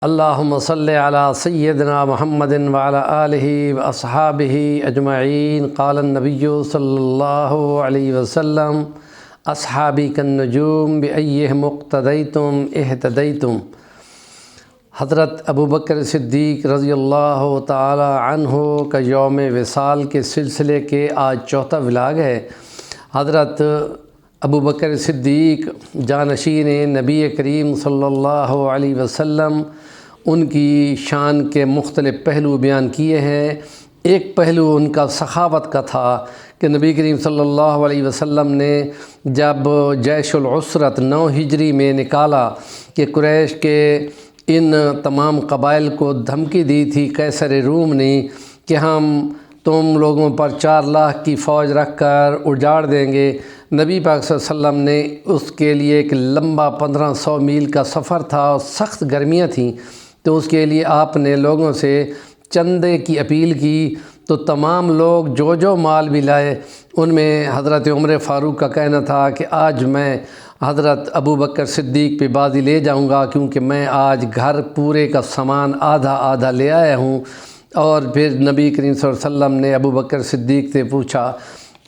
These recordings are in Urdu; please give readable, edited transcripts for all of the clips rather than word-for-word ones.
اللہم صلی علی سیدنا محمد وعلی آلہ واصحابہ اجمعین۔ قال النبی صلی اللہ علیہ وسلم اصحابی کالنجوم بأیہم اقتدیتم اہتدیتم۔ حضرت ابوبکر صدیق رضی اللہ تعالی عنہ کا یوم وصال کے سلسلے کے آج چوتھا ولاگ ہے۔ حضرت ابوبکر صدیق جانشین نبی کریم صلی اللہ علیہ وسلم، ان کی شان کے مختلف پہلو بیان کیے ہیں۔ ایک پہلو ان کا سخاوت کا تھا کہ نبی کریم صلی اللہ علیہ وسلم نے جب جیش العسرت 9 ہجری میں نکالا کہ قریش کے ان تمام قبائل کو دھمکی دی تھی قیصر روم نے کہ ہم تم لوگوں پر 4 لاکھ کی فوج رکھ کر اجاڑ دیں گے۔ نبی پاک صلی اللہ علیہ وسلم نے اس کے لیے ایک لمبا 1500 میل کا سفر تھا اور سخت گرمیاں تھیں، تو اس کے لیے آپ نے لوگوں سے چندے کی اپیل کی، تو تمام لوگ جو مال بھی لائے۔ ان میں حضرت عمر فاروق کا کہنا تھا کہ آج میں حضرت ابوبکر صدیق پہ بازی لے جاؤں گا، کیونکہ میں آج گھر پورے کا سامان آدھا لے آیا ہوں۔ اور پھر نبی کریم صلی اللہ علیہ وسلم نے ابوبکر صدیق سے پوچھا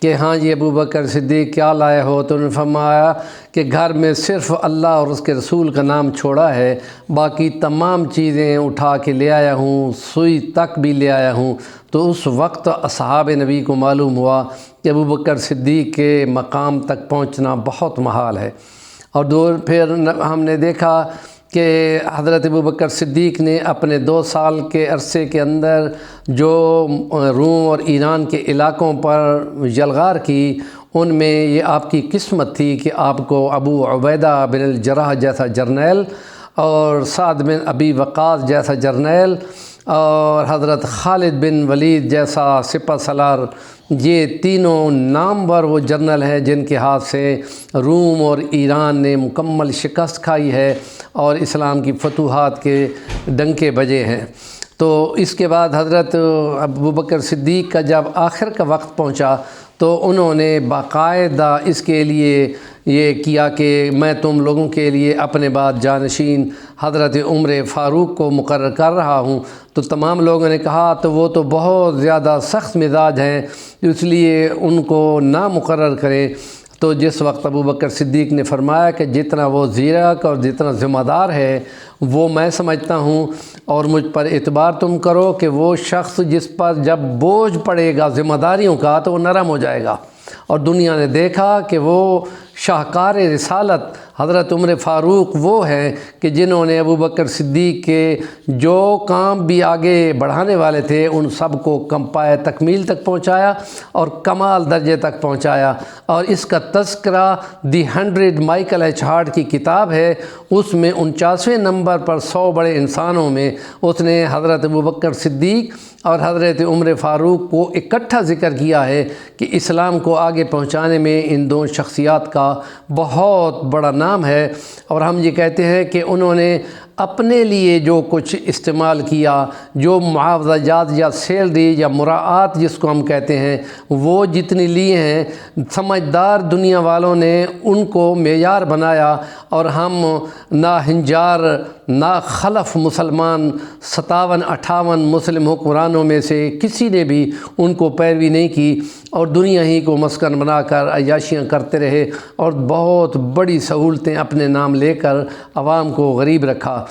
کہ ہاں جی ابوبکر صدیق کیا لائے ہو؟ تو انہوں نے فرمایا کہ گھر میں صرف اللہ اور اس کے رسول کا نام چھوڑا ہے، باقی تمام چیزیں اٹھا کے لے آیا ہوں، سوئی تک بھی لے آیا ہوں۔ تو اس وقت اصحاب نبی کو معلوم ہوا کہ ابوبکر صدیق کے مقام تک پہنچنا بہت محال ہے۔ اور پھر ہم نے دیکھا کہ حضرت ابوبکر صدیق نے اپنے 2 سال کے عرصے کے اندر جو روم اور ایران کے علاقوں پر یلغار کی، ان میں یہ آپ کی قسمت تھی کہ آپ کو ابو عبیدہ بن الجراح جیسا جرنیل اور سعد بن ابی وقاص جیسا جرنیل اور حضرت خالد بن ولید جیسا سپہ سالار، یہ تینوں نامور وہ جنرل ہیں جن کے ہاتھ سے روم اور ایران نے مکمل شکست کھائی ہے اور اسلام کی فتوحات کے ڈنکے بجے ہیں۔ تو اس کے بعد حضرت ابوبکر صدیق کا جب آخر کا وقت پہنچا تو انہوں نے باقاعدہ اس کے لیے یہ کیا کہ میں تم لوگوں کے لیے اپنے بعد جانشین حضرت عمر فاروق کو مقرر کر رہا ہوں۔ تو تمام لوگوں نے کہا تو وہ تو بہت زیادہ سخت مزاج ہیں، اس لیے ان کو نہ مقرر کریں۔ تو جس وقت ابوبکر صدیق نے فرمایا کہ جتنا وہ زیرک اور جتنا ذمہ دار ہے وہ میں سمجھتا ہوں، اور مجھ پر اعتبار تم کرو کہ وہ شخص جس پر جب بوجھ پڑے گا ذمہ داریوں کا تو وہ نرم ہو جائے گا۔ اور دنیا نے دیکھا کہ وہ شاہکار رسالت حضرت عمر فاروق وہ ہیں کہ جنہوں نے ابوبکر صدیق کے جو کام بھی آگے بڑھانے والے تھے ان سب کو پایۂ تکمیل تک پہنچایا اور کمال درجے تک پہنچایا۔ اور اس کا تذکرہ دی 100 مائیکل ایچ ہارٹ کی کتاب ہے، اس میں 49ویں نمبر پر 100 بڑے انسانوں میں اس نے حضرت ابوبکر صدیق اور حضرت عمر فاروق کو اکٹھا ذکر کیا ہے کہ اسلام کو آگے پہنچانے میں ان 2 شخصیات کا بہت بڑا نام ہے۔ اور ہم یہ کہتے ہیں کہ انہوں نے اپنے لیے جو کچھ استعمال کیا، جو معاوضہ جات یا سیلری یا مراعات جس کو ہم کہتے ہیں، وہ جتنی لیے ہیں، سمجھدار دنیا والوں نے ان کو معیار بنایا، اور ہم نا ہنجار نا خلف مسلمان 57-58 مسلم حکمرانوں میں سے کسی نے بھی ان کو پیروی نہیں کی، اور دنیا ہی کو مسکن بنا کر عیاشیاں کرتے رہے اور بہت بڑی سہولتیں اپنے نام لے کر عوام کو غریب رکھا۔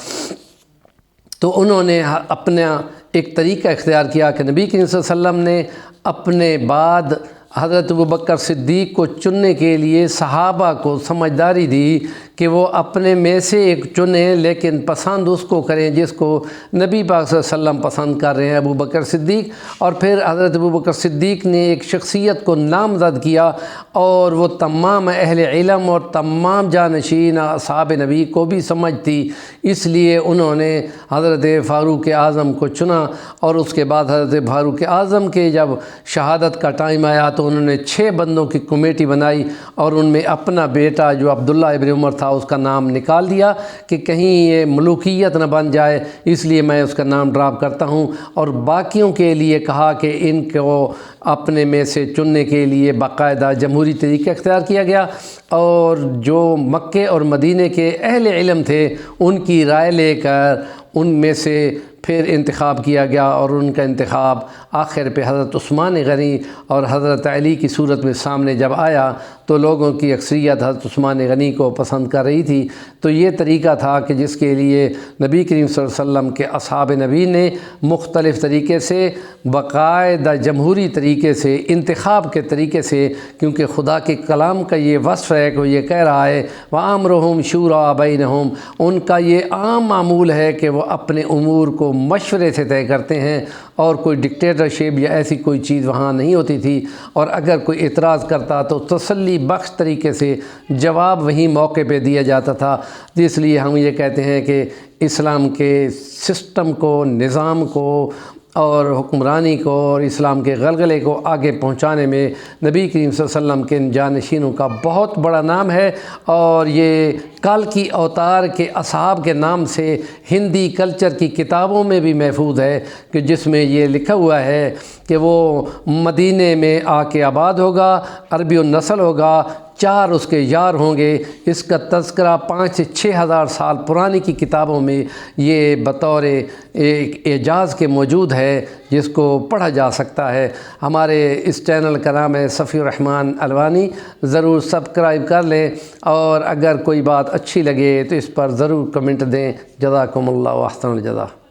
تو انہوں نے اپنا ایک طریقہ اختیار کیا کہ نبی کریم صلی اللہ علیہ وسلم نے اپنے بعد حضرت ابوبکر صدیق کو چننے کے لیے صحابہ کو سمجھداری دی کہ وہ اپنے میں سے ایک چنیں، لیکن پسند اس کو کریں جس کو نبی پاک صلی اللہ علیہ وسلم پسند کر رہے ہیں، ابوبکر صدیق۔ اور پھر حضرت ابوبکر صدیق نے ایک شخصیت کو نامزد کیا، اور وہ تمام اہل علم اور تمام جانشین اصحاب نبی کو بھی سمجھ تھی، اس لیے انہوں نے حضرت فاروق اعظم کو چنا۔ اور اس کے بعد حضرت فاروق اعظم کے جب شہادت کا ٹائم آیا تو انہوں نے 6 بندوں کی کمیٹی بنائی، اور ان میں اپنا بیٹا جو عبداللہ ابن عمر تھا اس کا نام نکال دیا کہ کہیں یہ ملوکیت نہ بن جائے، اس لیے میں اس کا نام ڈراپ کرتا ہوں۔ اور باقیوں کے لیے کہا کہ ان کو اپنے میں سے چننے کے لیے باقاعدہ جمہوری طریقہ اختیار کیا گیا، اور جو مکے اور مدینے کے اہل علم تھے ان کی رائے لے کر ان میں سے پھر انتخاب کیا گیا، اور ان کا انتخاب آخر پہ حضرت عثمان غنی اور حضرت علی کی صورت میں سامنے جب آیا تو لوگوں کی اکثریت حضرت عثمان غنی کو پسند کر رہی تھی۔ تو یہ طریقہ تھا کہ جس کے لیے نبی کریم صلی اللہ علیہ وسلم کے اصحاب نبی نے مختلف طریقے سے باقاعدہ جمہوری طریقے سے انتخاب کے طریقے سے، کیونکہ خدا کے کلام کا یہ وصف ہے کہ وہ یہ کہہ رہا ہے وَأَمْرُهُمْ شُورَىٰ بَيْنَهُمْ، ان کا یہ عام معمول ہے کہ وہ اپنے امور کو مشورے سے طے کرتے ہیں، اور کوئی ڈکٹیٹرشپ یا ایسی کوئی چیز وہاں نہیں ہوتی تھی، اور اگر کوئی اعتراض کرتا تو تسلی بخش طریقے سے جواب وہیں موقع پہ دیا جاتا تھا۔ اس لیے ہم یہ کہتے ہیں کہ اسلام کے سسٹم کو، نظام کو اور حکمرانی کو اور اسلام کے غلغلے کو آگے پہنچانے میں نبی کریم صلی اللہ علیہ وسلم کے جانشینوں کا بہت بڑا نام ہے، اور یہ کالکی اوتار کے اصحاب کے نام سے ہندی کلچر کی کتابوں میں بھی محفوظ ہے، کہ جس میں یہ لکھا ہوا ہے کہ وہ مدینے میں آ کے آباد ہوگا، عربی النسل ہوگا، 4 اس کے یار ہوں گے۔ اس کا تذکرہ 5 سے 6 ہزار سال پرانی کی کتابوں میں یہ بطور ایک اعجاز کے موجود ہے، جس کو پڑھا جا سکتا ہے۔ ہمارے اس چینل کا نام ہے صفی الرحمن الوانی، ضرور سبسکرائب کر لیں، اور اگر کوئی بات اچھی لگے تو اس پر ضرور کمنٹ دیں۔ جزاکم اللہ و احسن الجزا۔